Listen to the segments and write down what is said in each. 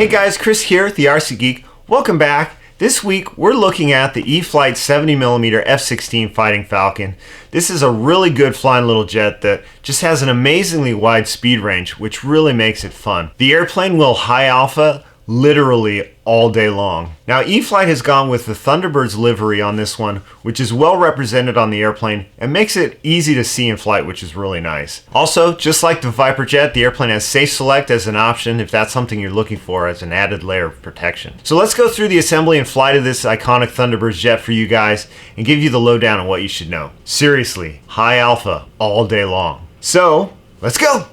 Hey guys, Chris here at the RC Geek. Welcome back. This week we're looking at the E-Flite 70mm F-16 Fighting Falcon. This is a really good flying little jet that just has an amazingly wide speed range, which really makes it fun. The airplane will high alpha literally all day long. Now E-Flite has gone with the Thunderbirds livery on this one, which is well represented on the airplane and makes it easy to see in flight, which is really nice. Also, just like the Viper jet, the airplane has Safe Select as an option if that's something you're looking for as an added layer of protection. So let's go through the assembly and flight of this iconic Thunderbirds jet for you guys and give you the lowdown on what you should know. Seriously, high alpha all day long. So, let's go!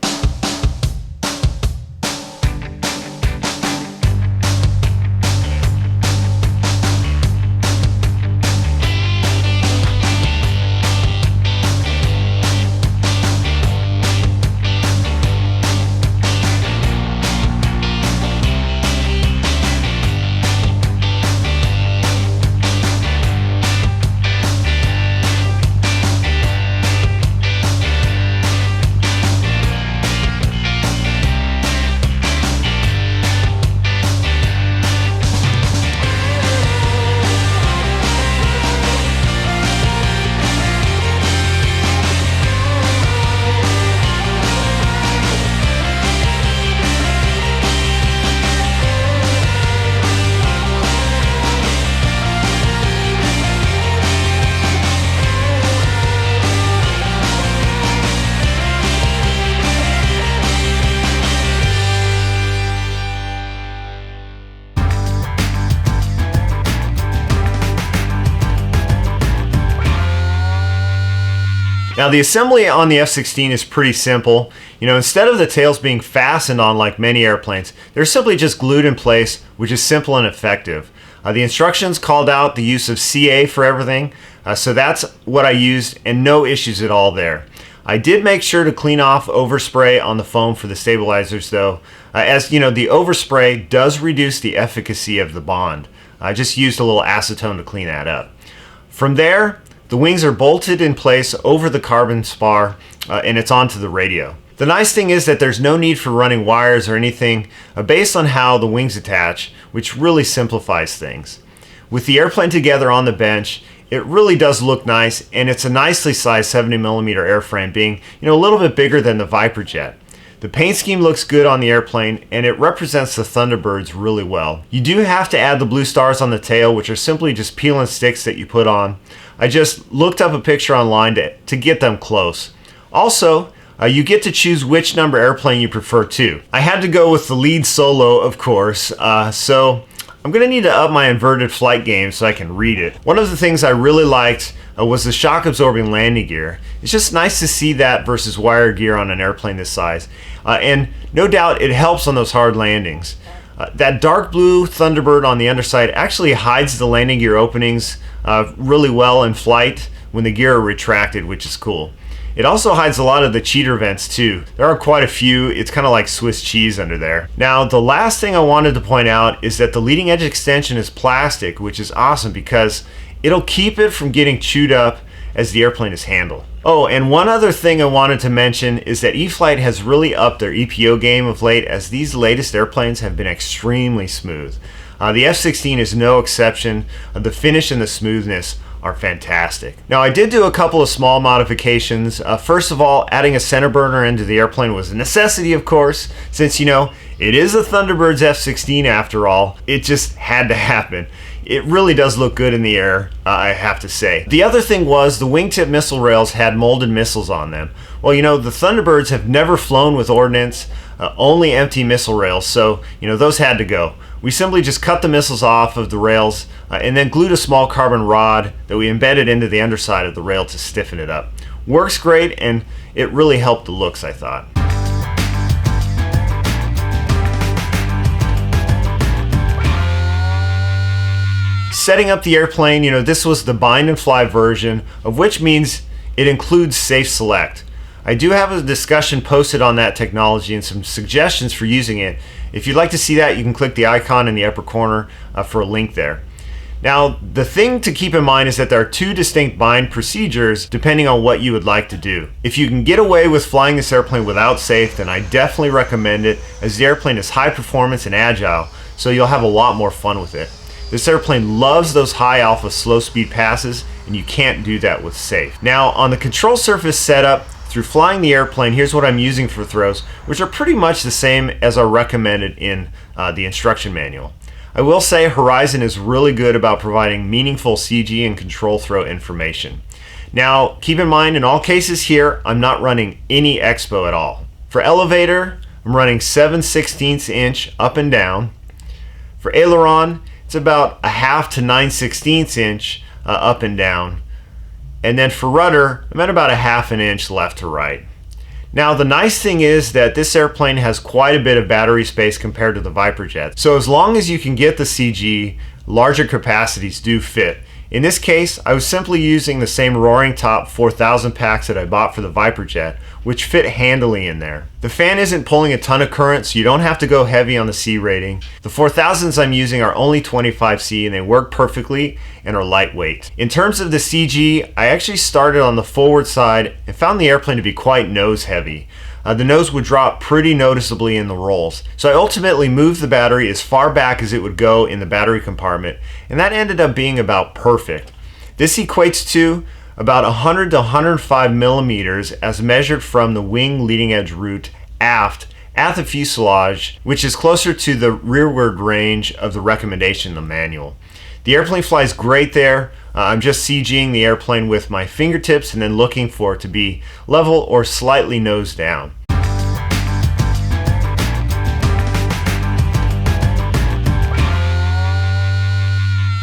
Now the assembly on the F-16 is pretty simple. Instead of the tails being fastened on like many airplanes, they're simply just glued in place, which is simple and effective. The instructions called out the use of CA for everything, so that's what I used and no issues at all there. I did make sure to clean off overspray on the foam for the stabilizers though, as you know, the overspray does reduce the efficacy of the bond. I just used a little acetone to clean that up. From there, the wings are bolted in place over the carbon spar and it's onto the radio. The nice thing is that there's no need for running wires or anything based on how the wings attach, which really simplifies things. With the airplane together on the bench, it really does look nice, and it's a nicely sized 70mm airframe, being a little bit bigger than the Viper jet. The paint scheme looks good on the airplane and it represents the Thunderbirds really well. You do have to add the blue stars on the tail, which are simply just peel and sticks that you put on. I just looked up a picture online to get them close. Also, you get to choose which number airplane you prefer too. I had to go with the lead solo, of course, so I'm going to need to up my inverted flight game so I can read it. One of the things I really liked was the shock absorbing landing gear. It's just nice to see that versus wire gear on an airplane this size. And no doubt it helps on those hard landings. That dark blue Thunderbird on the underside actually hides the landing gear openings really well in flight when the gear are retracted, which is cool. It also hides a lot of the cheater vents too. There are quite a few. It's kind of like Swiss cheese under there. Now the last thing I wanted to point out is that the leading edge extension is plastic, which is awesome because it'll keep it from getting chewed up as the airplane is handled. Oh, and one other thing I wanted to mention is that E-Flite has really upped their EPO game of late, as these latest airplanes have been extremely smooth. The F-16 is no exception. The finish and the smoothness are fantastic. Now I did do a couple of small modifications. First of all, adding a CenterBurner into the airplane was a necessity, of course, since it is a Thunderbirds F-16 after all. It just had to happen. It really does look good in the air, I have to say. The other thing was the wingtip missile rails had molded missiles on them. Well, the Thunderbirds have never flown with ordnance, only empty missile rails, so those had to go. We simply just cut the missiles off of the rails and then glued a small carbon rod that we embedded into the underside of the rail to stiffen it up. Works great, and it really helped the looks, I thought. Setting up the airplane, this was the bind and fly version, of which means it includes Safe Select. I do have a discussion posted on that technology and some suggestions for using it. If you'd like to see that, you can click the icon in the upper corner for a link there. Now, the thing to keep in mind is that there are two distinct bind procedures depending on what you would like to do. If you can get away with flying this airplane without safe, then I definitely recommend it, as the airplane is high performance and agile, so you'll have a lot more fun with it. This airplane loves those high alpha slow speed passes, and you can't do that with safe. Now, on the control surface setup, through flying the airplane, here's what I'm using for throws, which are pretty much the same as are recommended in the instruction manual. I will say Horizon is really good about providing meaningful CG and control throw information. Now, keep in mind, in all cases here, I'm not running any expo at all. For elevator, I'm running 7/16 inch up and down. For aileron, it's about a half to 9/16 inch up and down. And then for rudder, I'm at about a half an inch left to right. Now, the nice thing is that this airplane has quite a bit of battery space compared to the Viper jet. So as long as you can get the CG, larger capacities do fit. In this case, I was simply using the same Roaring Top 4000 packs that I bought for the Viper jet, which fit handily in there. The fan isn't pulling a ton of current, so you don't have to go heavy on the C rating. The 4000s I'm using are only 25C, and they work perfectly and are lightweight. In terms of the CG, I actually started on the forward side and found the airplane to be quite nose heavy. The nose would drop pretty noticeably in the rolls. So I ultimately moved the battery as far back as it would go in the battery compartment, and that ended up being about perfect. This equates to about 100 to 105 millimeters as measured from the wing leading edge root aft at the fuselage, which is closer to the rearward range of the recommendation in the manual. The airplane flies great there. I'm just CGing the airplane with my fingertips and then looking for it to be level or slightly nose down.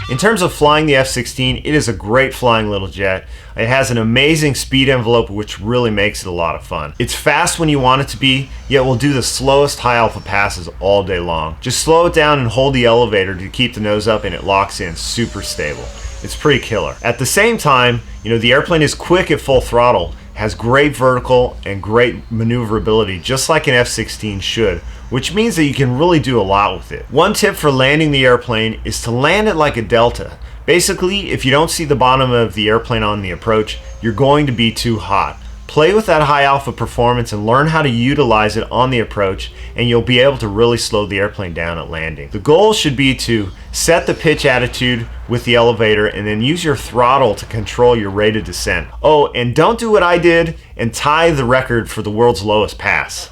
In terms of flying the F-16, it is a great flying little jet. It has an amazing speed envelope, which really makes it a lot of fun. It's fast when you want it to be, yet will do the slowest high alpha passes all day long. Just slow it down and hold the elevator to keep the nose up and it locks in super stable. It's pretty killer. At the same time, the airplane is quick at full throttle, has great vertical and great maneuverability, just like an F-16 should, which means that you can really do a lot with it. One tip for landing the airplane is to land it like a delta. Basically, if you don't see the bottom of the airplane on the approach, you're going to be too hot. Play with that high alpha performance and learn how to utilize it on the approach, and you'll be able to really slow the airplane down at landing. The goal should be to set the pitch attitude with the elevator and then use your throttle to control your rate of descent. Oh, and don't do what I did and tie the record for the world's lowest pass.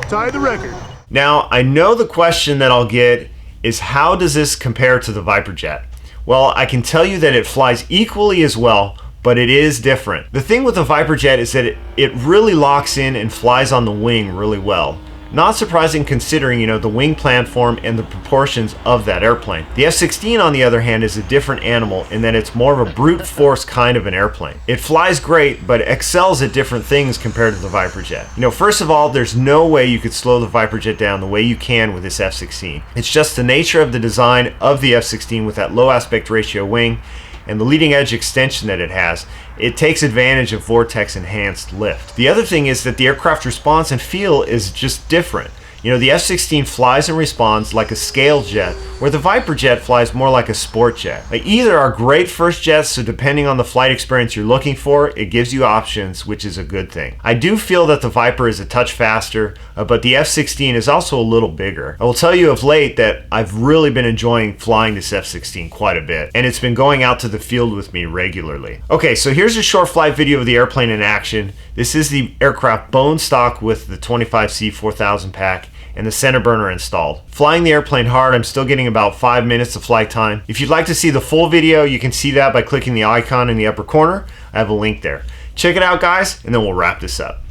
Tie the record. Now, I know the question that I'll get is, how does this compare to the Viper jet? Well, I can tell you that it flies equally as well, but it is different. The thing with the Viper jet is that it really locks in and flies on the wing really well. Not surprising considering, the wing platform and the proportions of that airplane. The F-16, on the other hand, is a different animal in that it's more of a brute force kind of an airplane. It flies great, but excels at different things compared to the Viper jet. First of all, there's no way you could slow the Viper jet down the way you can with this F-16. It's just the nature of the design of the F-16 with that low aspect ratio wing and the leading edge extension that it has. It takes advantage of vortex enhanced lift. The other thing is that the aircraft response and feel is just different. The F-16 flies and responds like a scale jet, where the Viper jet flies more like a sport jet. Either are great first jets, so depending on the flight experience you're looking for, it gives you options, which is a good thing. I do feel that the Viper is a touch faster, but the F-16 is also a little bigger. I will tell you of late that I've really been enjoying flying this F-16 quite a bit, and it's been going out to the field with me regularly. Okay, so here's a short flight video of the airplane in action. This is the aircraft bone stock with the 25C 4000 pack and the CenterBurner installed. Flying the airplane hard, I'm still getting about 5 minutes of flight time. If you'd like to see the full video, you can see that by clicking the icon in the upper corner. I have a link there. Check it out, guys, and then we'll wrap this up.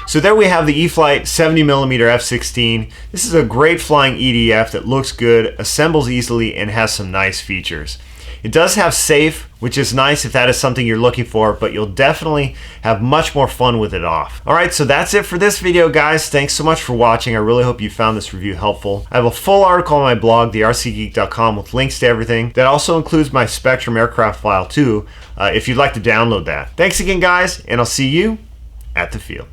So there we have the E-Flite 70mm F-16. This is a great flying EDF that looks good, assembles easily, and has some nice features. It does have safe, which is nice if that is something you're looking for, but you'll definitely have much more fun with it off. Alright, so that's it for this video, guys. Thanks so much for watching. I really hope you found this review helpful. I have a full article on my blog, thercgeek.com, with links to everything. That also includes my Spectrum aircraft file too, if you'd like to download that. Thanks again, guys, and I'll see you at the field.